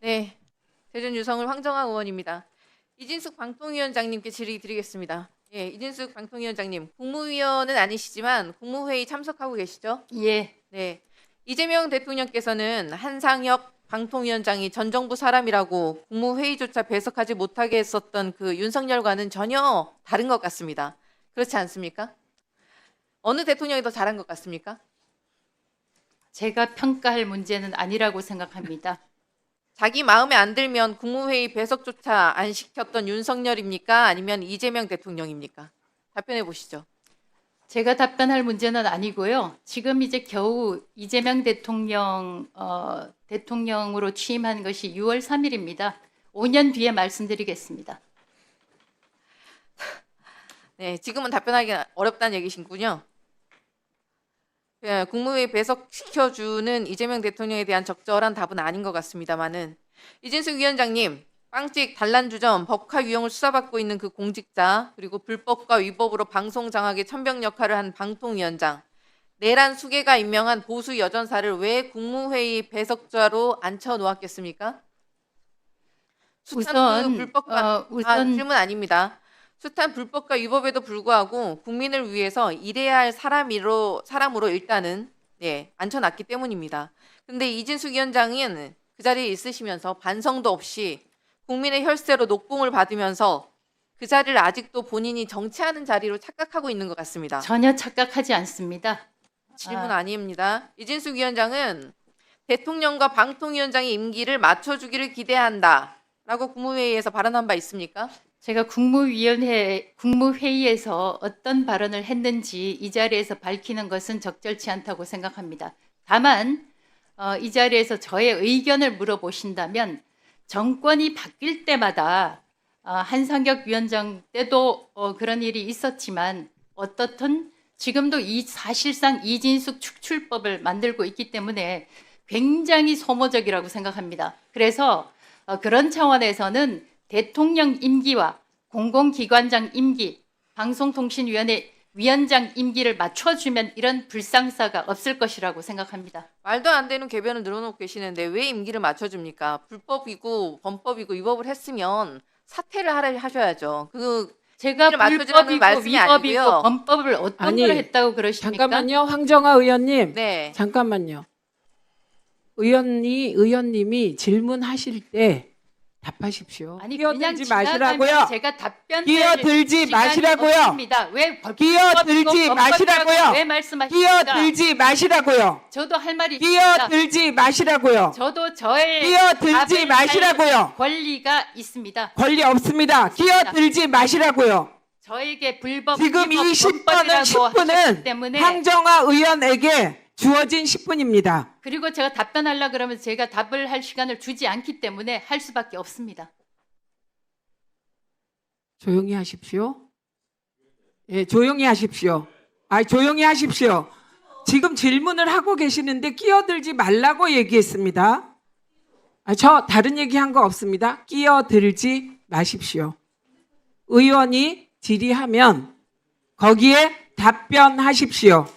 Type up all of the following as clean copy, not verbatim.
네, 대전 유성을 황정아 의원입니다. 이진숙 방통위원장님께 질의 드리겠습니다. 예, 이진숙 방통위원장님, 국무위원은 아니시지만 국무회의 참석하고 계시죠? 예, 네, 이재명 대통령께서는 한상혁 방통위원장이 전 정부 사람이라고 국무회의조차 배석하지 못하게 했었던 그 윤석열과는 전혀 다른 것 같습니다. 그렇지 않습니까? 어느 대통령이 더 잘한 것 같습니까? 제가 평가할 문제는 아니라고 생각합니다. 자기 마음에 안 들면 국무회의 배석조차 안 시켰던 윤석열입니까? 아니면 이재명 대통령입니까? 답변해 보시죠. 제가 답변할 문제는 아니고요. 지금 이제 겨우 이재명 대통령으로 취임한 것이 6월 3일입니다. 5년 뒤에 말씀드리겠습니다. 네, 지금은 답변하기 어렵다는 얘기신군요. 예, 국무회의 배석시켜주는 이재명 대통령에 대한 적절한 답은 아닌 것 같습니다만은 이진숙 위원장님, 빵찍 단란주점 법카 유형을 수사받고 있는 그 공직자 그리고 불법과 위법으로 방송 장악의 천병 역할을 한 방통위원장 내란 수계가 임명한 보수 여전사를 왜 국무회의 배석자로 앉혀 놓았겠습니까? 숱한 그 불법과 질문 아닙니다. 숱한 불법과 위법에도 불구하고 국민을 위해서 일해야 할 사람으로 일단은 앉혀놨기 때문입니다. 근데 이진숙 위원장은 그 자리에 있으시면서 반성도 없이 국민의 혈세로 녹봉을 받으면서 그 자리를 아직도 본인이 정치하는 자리로 착각하고 있는 것 같습니다. 전혀 착각하지 않습니다. 질문 아닙니다. 이진숙 위원장은 대통령과 방통위원장의 임기를 맞춰주기를 기대한다 라고 국무회의에서 발언한 바 있습니까? 제가 국무회의에서 어떤 발언을 했는지 이 자리에서 밝히는 것은 적절치 않다고 생각합니다. 다만 이 자리에서 저의 의견을 물어보신다면 정권이 바뀔 때마다 한상혁 위원장 때도 그런 일이 있었지만 어떻든 지금도 사실상 이진숙 축출법을 만들고 있기 때문에 굉장히 소모적이라고 생각합니다. 그래서 그런 차원에서는 대통령 임기와 공공기관장 임기, 방송통신위원회 위원장 임기를 맞춰주면 이런 불상사가 없을 것이라고 생각합니다. 말도 안 되는 궤변을 늘어놓고 계시는데 왜 임기를 맞춰줍니까? 불법이고 범법이고 위법을 했으면 사퇴를 하셔야죠. 제가 임기를 맞춰주라는 불법이고 말씀이 위법이고 아니고요. 범법을 어떤 걸 했다고 그러십니까? 잠깐만요, 황정아 의원님. 네. 잠깐만요. 의원님이 질문하실 때 답하십시오. 아니 그냥 끼어들지 지나가면 마시라고요. 제가 답변 끼어들지 마시라고요. 왜 끼어들지 마시라고요. 왜 말씀하십니까? 끼어들지 마시라고요. 저도 할 말이 있습니다. 끼어들지 마시라고요. 저도 저의 끼어들지 답을 마시라고요. 할 권리가 있습니다. 권리 없습니다. 끼어들지 마시라고요. 저에게 불법 지금 이 10분은 10분은 때문에 황정아 의원에게 주어진 10분입니다. 그리고 제가 답변하려 그러면 제가 답을 할 시간을 주지 않기 때문에 할 수밖에 없습니다. 조용히 하십시오. 예, 조용히 하십시오. 조용히 하십시오. 지금 질문을 하고 계시는데 끼어들지 말라고 얘기했습니다. 저 다른 얘기한 거 없습니다. 끼어들지 마십시오. 의원이 질의하면 거기에 답변하십시오.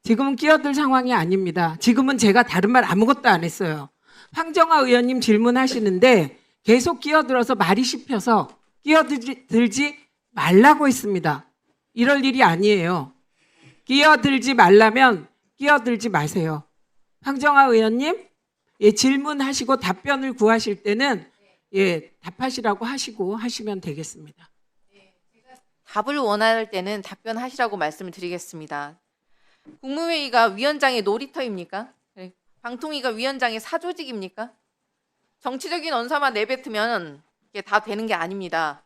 지금은 끼어들 상황이 아닙니다. 지금은 제가 다른 말 아무것도 안 했어요. 황정아 의원님 질문하시는데 계속 끼어들어서 말이 씹혀서 끼어들지 말라고 했습니다. 이럴 일이 아니에요. 끼어들지 말라면 끼어들지 마세요. 황정아 의원님, 질문하시고 답변을 구하실 때는 답하시라고 하시고 하시면 되겠습니다. 답을 원할 때는 답변하시라고 말씀을 드리겠습니다. 국무회의가 위원장의 놀이터입니까? 방통위가 위원장의 사조직입니까? 정치적인 언사만 내뱉으면 이게 다 되는 게 아닙니다.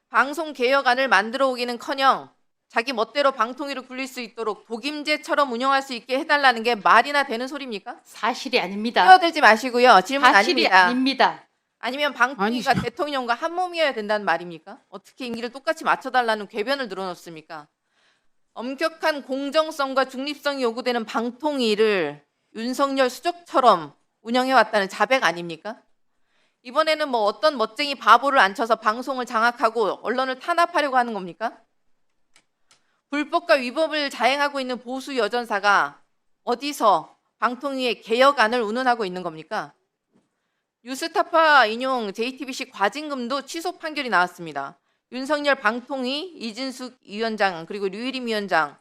방송개혁안을 만들어 오기는커녕 자기 멋대로 방통위를 굴릴 수 있도록 독임제처럼 운영할 수 있게 해달라는 게 말이나 되는 소리입니까? 사실이 아닙니다. 끼어들지 마시고요. 질문 사실이 아닙니다. 아닙니다. 아니면 방통위가 대통령과 한 몸이어야 된다는 말입니까? 어떻게 임기를 똑같이 맞춰달라는 궤변을 늘어놓습니까? 엄격한 공정성과 중립성이 요구되는 방통위를 윤석열 수족처럼 운영해왔다는 자백 아닙니까? 이번에는 뭐 어떤 멋쟁이 바보를 앉혀서 방송을 장악하고 언론을 탄압하려고 하는 겁니까? 불법과 위법을 자행하고 있는 보수 여전사가 어디서 방통위의 개혁안을 운운하고 있는 겁니까? 뉴스타파 인용 JTBC 과징금도 취소 판결이 나왔습니다. 윤석열 방통위, 이진숙 위원장 그리고 류일임 위원장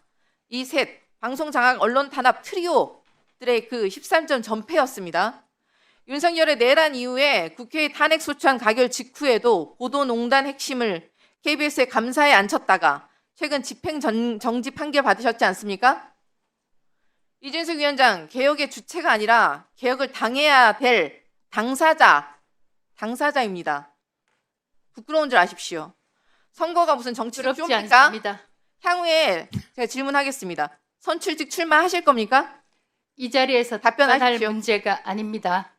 이 셋 방송 장악 언론 탄압 트리오들의 그 13점 전패였습니다. 윤석열의 내란 이후에 국회에 탄핵 소추안 가결 직후에도 보도농단 핵심을 KBS에 감사에 앉혔다가 최근 집행 정지 판결 받으셨지 않습니까? 이진숙 위원장, 개혁의 주체가 아니라 개혁을 당해야 될 당사자입니다. 부끄러운 줄 아십시오. 선거가 무슨 정치적 부럽지 쇼입니까? 않습니다. 향후에 제가 질문하겠습니다. 선출직 출마하실 겁니까? 이 자리에서 답변하십시오. 답변할 문제가 아닙니다.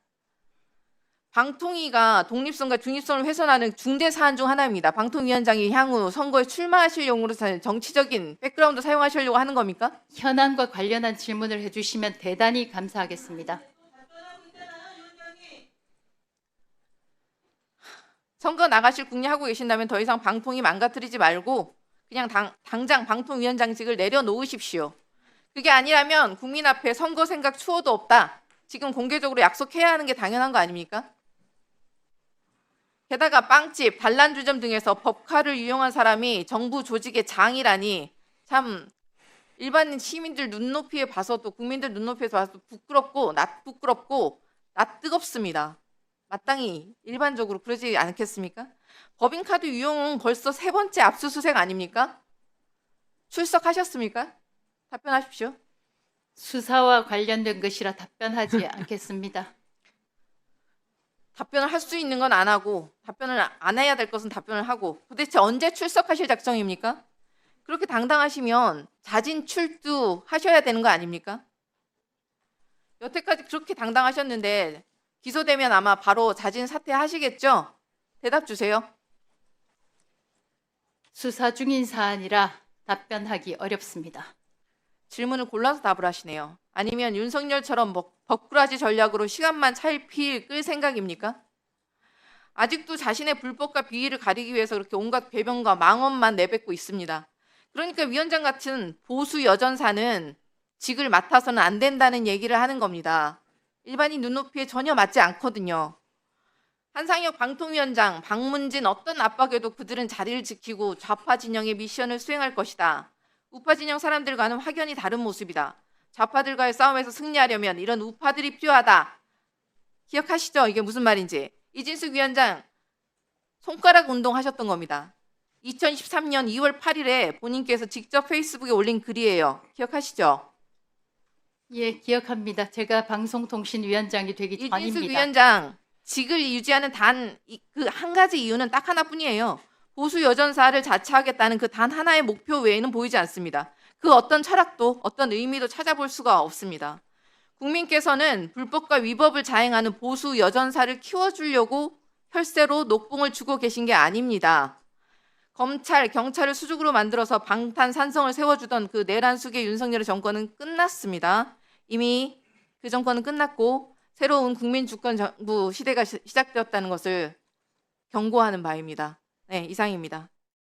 방통위가 독립성과 중립성을 훼손하는 중대 사안 중 하나입니다. 방통위원장이 향후 선거에 출마하실 용으로 정치적인 백그라운드 사용하시려고 하는 겁니까? 현안과 관련한 질문을 해주시면 대단히 감사하겠습니다. 선거 나가실 궁리하고 계신다면 더 이상 방통위 망가뜨리지 말고 그냥 당장 방통위원장직을 내려놓으십시오. 그게 아니라면 국민 앞에 선거 생각 추호도 없다. 지금 공개적으로 약속해야 하는 게 당연한 거 아닙니까? 게다가 빵집, 단란주점 등에서 법카를 유용한 사람이 정부 조직의 장이라니 참 일반 시민들 눈높이에 봐서도 국민들 눈높이에서 봐서도 부끄럽고 낯뜨겁습니다. 마땅히 일반적으로 그러지 않겠습니까? 법인카드 유용은 벌써 3번째 압수수색 아닙니까? 출석하셨습니까? 답변하십시오. 수사와 관련된 것이라 답변하지 않겠습니다. 답변을 할 수 있는 건 안 하고 답변을 안 해야 될 것은 답변을 하고 도대체 언제 출석하실 작정입니까? 그렇게 당당하시면 자진 출두하셔야 되는 거 아닙니까? 여태까지 그렇게 당당하셨는데 기소되면 아마 바로 자진 사퇴하시겠죠? 대답 주세요. 수사 중인 사안이라 답변하기 어렵습니다. 질문을 골라서 답을 하시네요. 아니면 윤석열처럼 법꾸라지 전략으로 시간만 찰필 끌 생각입니까? 아직도 자신의 불법과 비위를 가리기 위해서 그렇게 온갖 궤변과 망언만 내뱉고 있습니다. 그러니까 위원장 같은 보수 여전사는 직을 맡아서는 안 된다는 얘기를 하는 겁니다. 일반인 눈높이에 전혀 맞지 않거든요. 한상혁 방통위원장, 박문진 어떤 압박에도 그들은 자리를 지키고 좌파 진영의 미션을 수행할 것이다. 우파 진영 사람들과는 확연히 다른 모습이다. 좌파들과의 싸움에서 승리하려면 이런 우파들이 필요하다. 기억하시죠? 이게 무슨 말인지. 이진숙 위원장 손가락 운동하셨던 겁니다. 2013년 2월 8일에 본인께서 직접 페이스북에 올린 글이에요. 기억하시죠? 예, 기억합니다. 제가 방송통신위원장이 되기 이진숙 전입니다. 위원장 직을 유지하는 단 그 한 가지 이유는 딱 하나뿐이에요. 보수 여전사를 자처하겠다는 그 단 하나의 목표 외에는 보이지 않습니다. 그 어떤 철학도 어떤 의미도 찾아볼 수가 없습니다. 국민께서는 불법과 위법을 자행하는 보수 여전사를 키워주려고 혈세로 녹봉을 주고 계신 게 아닙니다. 검찰, 경찰을 수직으로 만들어서 방탄산성을 세워주던 그 내란 속의 윤석열의 정권은 끝났습니다. 이미 그 정권은 끝났고 새로운 국민주권 정부 시대가 시작되었다는 것을 경고하는 바입니다. 네, 이상입니다.